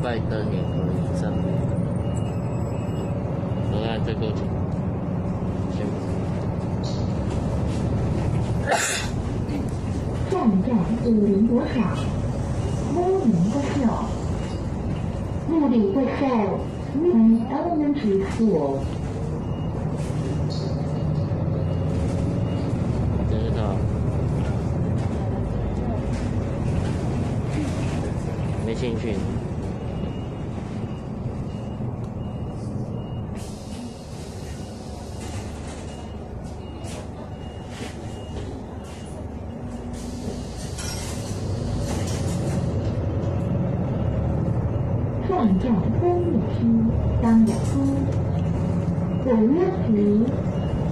拜登也可以上。我看这够久，先站站武林多少？乌林多少？目的会在 Women's Elementary School。知道。没兴趣。上站工业区当阳区，五月区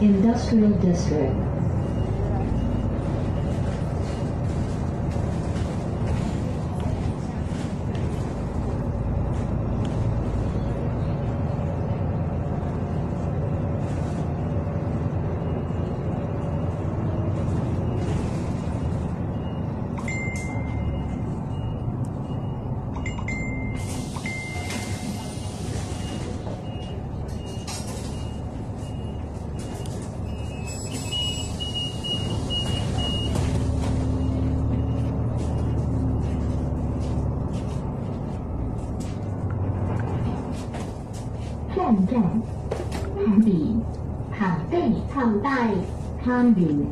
Industrial District。站站攀比攀背攀带攀比。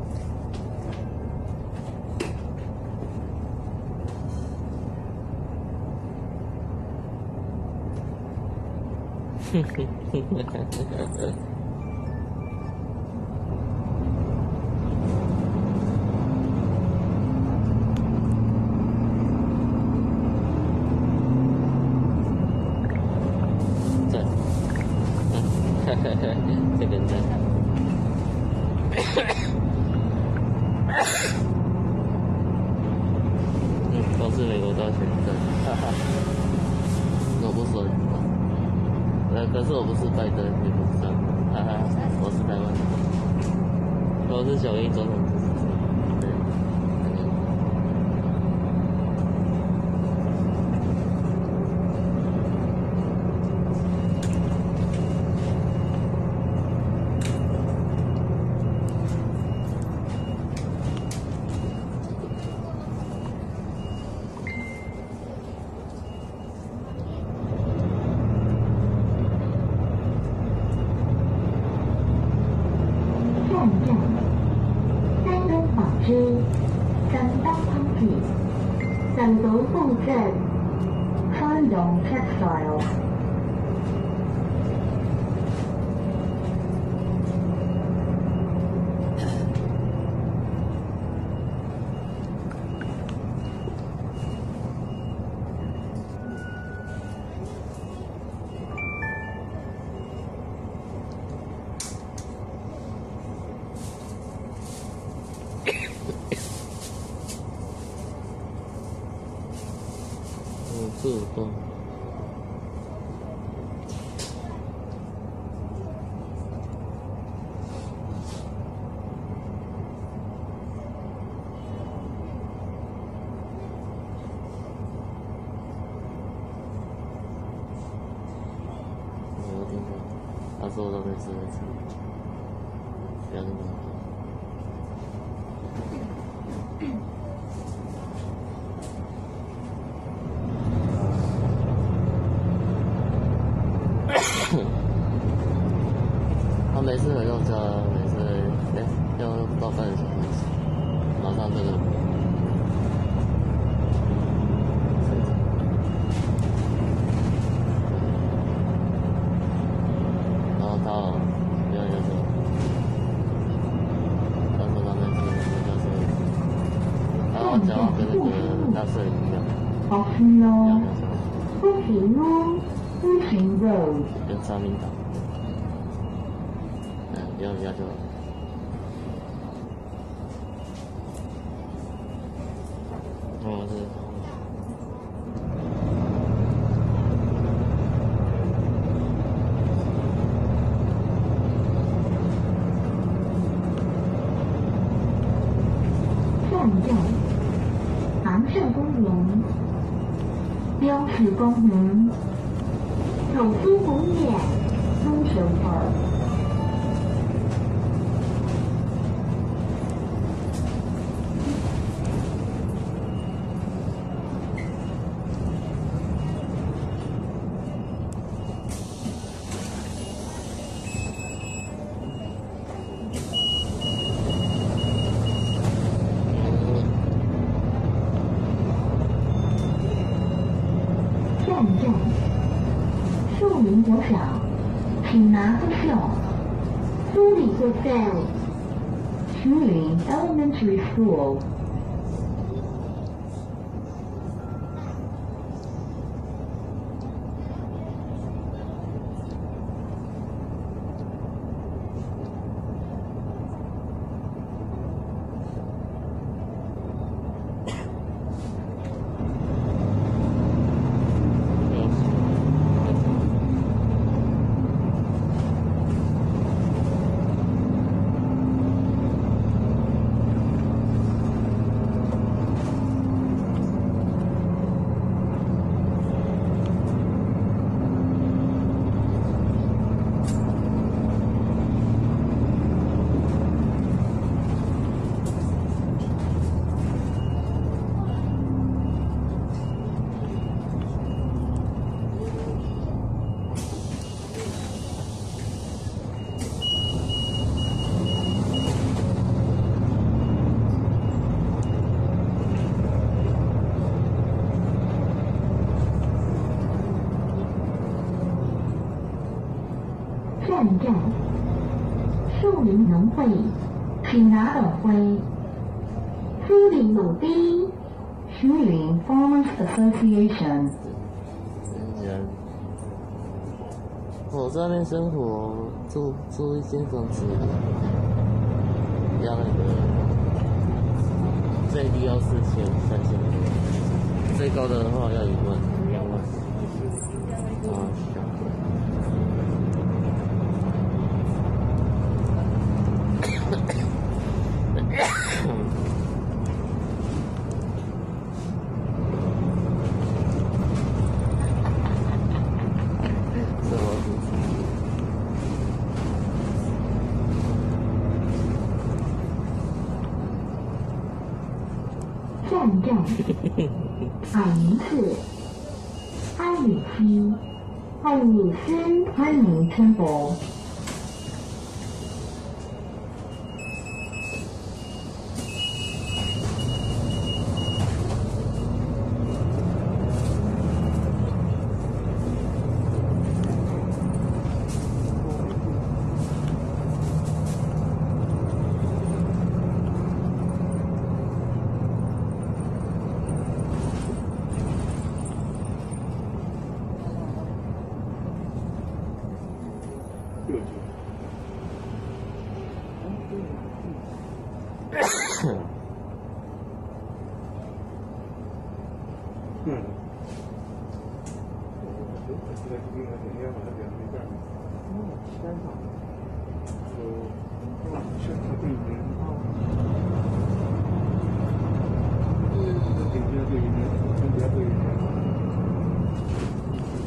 哼哼哼哼哼。这个真都是美国大学生，哈哈。我不说可是我不是拜登，也不是川普，哈哈，我是台湾人，我是小英总统支持者。三北康体，三島布政，川東 textile。自动。我听过，他说的没事没事，不要那么好。他每次回到家，每次要到半个小时，马上这个然后他没有就是他说他们就是他讲话跟那个大摄影一样，不行哦，不行 road 跟沙明岛。不要就好。哦，是。站站，杭胜公园。标示公园、首都公园、中球口。站，树林国小，请拿护校，苏里国小，徐云 Elementary School。站，树林农会，请拿等会，苏林鲁滨，徐云 Farmers Association。我在那边生活，住一间房子，要那个最低要4000、3000多，最高的话要1万、2万。站，海宁寺，安理区，安理寺安宁 Temple。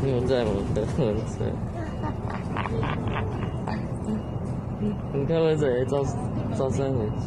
你们在吗？在。你看我这里照相很急。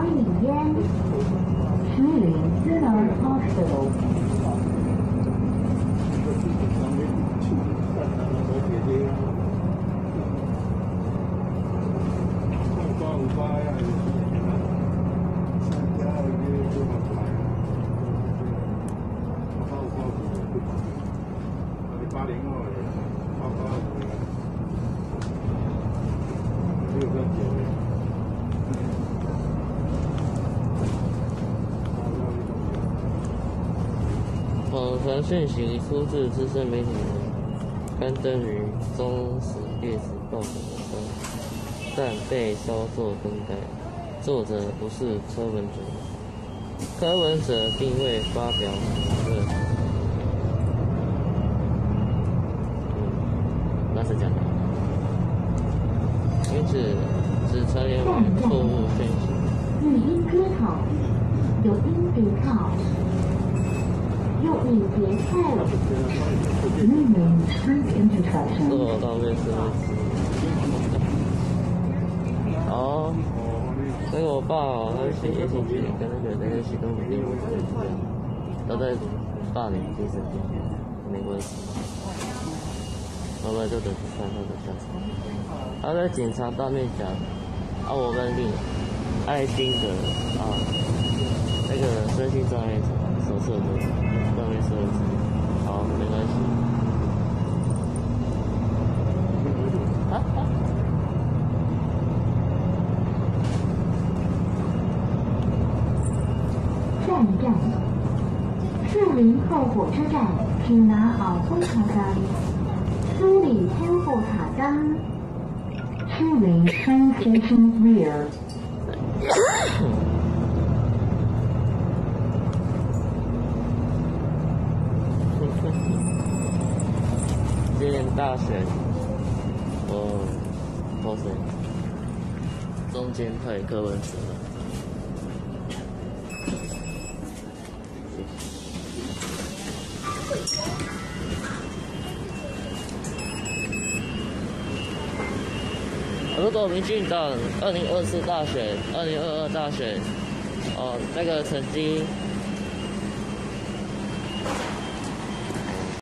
里烟，徐岭 General Hospital。网传讯息出自资深媒体人，刊登于《中时烈士报》中，但被稍作更改。作者不是柯文哲，柯文哲并未发表评论。那是假的。因此，只传言为错误讯息。语音歌头，有音别靠。右翼别靠。做到类似。哦，那个我爸哦，他写夜信群跟那个许多美丽我一样，都在霸凌精神病院，没关系。后来就等3号的下场。他在警察当面讲，我跟你爱心的那个身心障碍者手册的当面说一次，好，没关系。站，树林后火车站平拿好灰茶站，苏里天后塔站，树林 train station rear。今年大选，我投谁？中间派柯文哲。如果民进党2024大选、2022大选，那个成绩